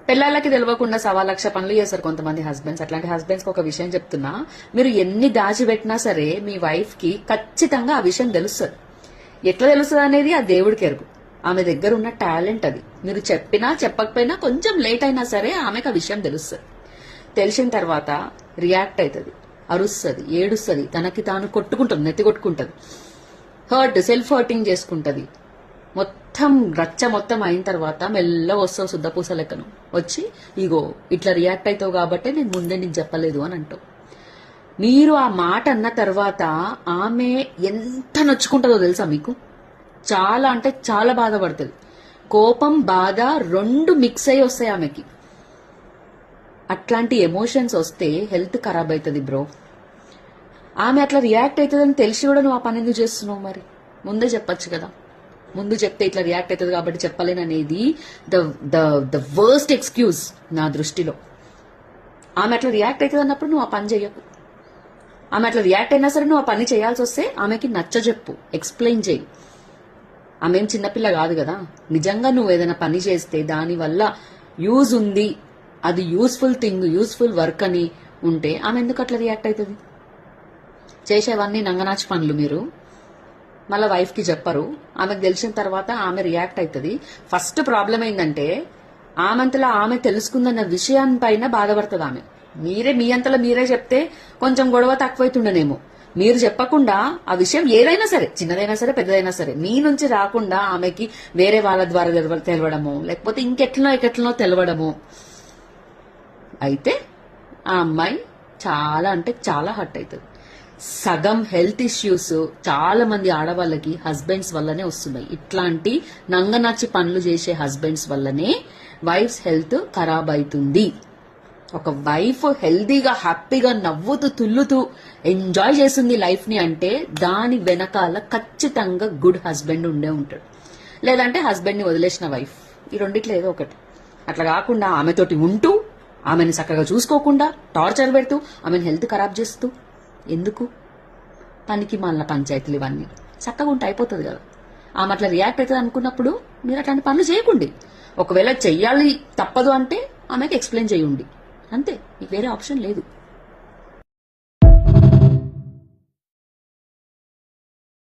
పిల్లలకి తెలియకుండా 1,00,000 పనులు చేస్తారు కొంతమంది హస్బెండ్స్. అట్లాంటి హస్బెండ్స్ కి ఒక విషయం చెప్తున్నా, మీరు ఎన్ని దాచిపెట్టినా సరే మీ వైఫ్ కి ఖచ్చితంగా ఆ విషయం తెలుస్తుంది. ఎట్లా తెలుస్తుంది అనేది ఆ దేవుడికి ఎరుగు. ఆమె దగ్గర ఉన్న టాలెంట్ అది. మీరు చెప్పినా చెప్పకపోయినా కొంచెం లేట్ అయినా సరే ఆమెకు ఆ విషయం తెలుస్తుంది. తెలిసిన తర్వాత రియాక్ట్ అవుతుంది, అరుస్తుంది, ఏడుస్తుంది, తనకి తాను కొట్టుకుంటుంది, నెత్తి కొట్టుకుంటుంది, సెల్ఫ్ హర్టింగ్ చేసుకుంటది. మొత్తం రచ్చ మొత్తం అయిన తర్వాత మెల్ల వస్తావు శుద్ధపూస లెక్కను వచ్చి, ఇగో ఇట్లా రియాక్ట్ అవుతావు కాబట్టి నేను ముందే నీకు చెప్పలేదు అని అంటావు. మీరు ఆ మాట అన్న తర్వాత ఆమె ఎంత నొచ్చుకుంటుందో తెలుసా మీకు? చాలా అంటే చాలా బాధపడుతుంది. కోపం, బాధ రెండు మిక్స్ అయ్యి వస్తాయి ఆమెకి. అట్లాంటి ఎమోషన్స్ వస్తే హెల్త్ ఖరాబ్ అవుతుంది బ్రో. ఆమె అట్లా రియాక్ట్ అవుతుందని తెలిసి కూడా నువ్వు ఆ పని ఎందుకు చేస్తున్నావు? మరి ముందే చెప్పచ్చు కదా. ముందు చెప్తే ఇట్లా రియాక్ట్ అవుతుంది కాబట్టి చెప్పలేననేది ద వర్స్ట్ ఎక్స్క్యూజ్ నా దృష్టిలో. ఆమె అట్లా రియాక్ట్ అవుతుంది అన్నప్పుడు నువ్వు ఆ పని చెయ్యకు. ఆమె అట్లా రియాక్ట్ అయినా సరే నువ్వు ఆ పని చేయాల్సి వస్తే ఆమెకి నచ్చజెప్పు, ఎక్స్ప్లెయిన్ చేయి. ఆమె ఏం చిన్నపిల్ల కాదు కదా. నిజంగా నువ్వు ఏదైనా పని చేస్తే దానివల్ల యూజ్ ఉంది, అది యూస్ఫుల్ థింగ్, యూస్ఫుల్ వర్క్ అని ఉంటే ఆమె ఎందుకు అట్లా రియాక్ట్ అవుతుంది? చేసేవన్నీ నంగనాచి పనులు మీరు మళ్ళీ వైఫ్ కి చెప్పరు. ఆమెకు తెలిసిన తర్వాత ఆమె రియాక్ట్ అవుతుంది. ఫస్ట్ ప్రాబ్లం ఏంటంటే ఆమెంతలో ఆమె తెలుసుకుందన్న విషయాన్పైన బాధపడుతుంది ఆమె. మీ అంతలో మీరే చెప్తే కొంచెం గొడవ తక్కువైతుండనేమో. మీరు చెప్పకుండా ఆ విషయం ఏదైనా సరే, చిన్నదైనా సరే పెద్దదైనా సరే, మీ నుంచి రాకుండా ఆమెకి వేరే వాళ్ళ ద్వారా తెలవడము, లేకపోతే ఇంకెట్లనో తెలవడము అయితే ఆ అమ్మాయి చాలా అంటే చాలా హర్ట్ అవుతుంది. సగం హెల్త్ ఇష్యూస్ చాలా మంది ఆడవాళ్ళకి హస్బెండ్స్ వల్లనే వస్తున్నాయి. ఇట్లాంటి నంగనచ్చి పనులు చేసే హస్బెండ్స్ వల్లనే వైఫ్స్ హెల్త్ ఖరాబ్ అవుతుంది. ఒక వైఫ్ హెల్దీగా హ్యాపీగా నవ్వుతూ తుల్లుతూ ఎంజాయ్ చేస్తుంది లైఫ్ ని అంటే దాని వెనకాల ఖచ్చితంగా గుడ్ హస్బెండ్ ఉండే ఉంటాడు. లేదంటే హస్బెండ్ ని వదిలేసిన వైఫ్. ఈ రెండిట్లో ఏదో ఒకటి. అట్లా కాకుండా ఆమెతోటి ఉంటూ ఆమెను చక్కగా చూసుకోకుండా టార్చర్ పెడుతూ ఆమెను హెల్త్ ఖరాబ్ చేస్తూ ఎందుకు? పనికి మళ్ళీ పంచాయతీలు ఇవన్నీ చక్కగా ఉంటే అయిపోతుంది కదా. ఆమె అట్లా రియాక్ట్ అవుతుంది అనుకున్నప్పుడు మీరు అట్లాంటి పనులు చేయకండి. ఒకవేళ చెయ్యాలి తప్పదు అంటే ఆమెకి ఎక్స్ప్లెయిన్ చేయండి, అంతే. మీకు వేరే ఆప్షన్ లేదు.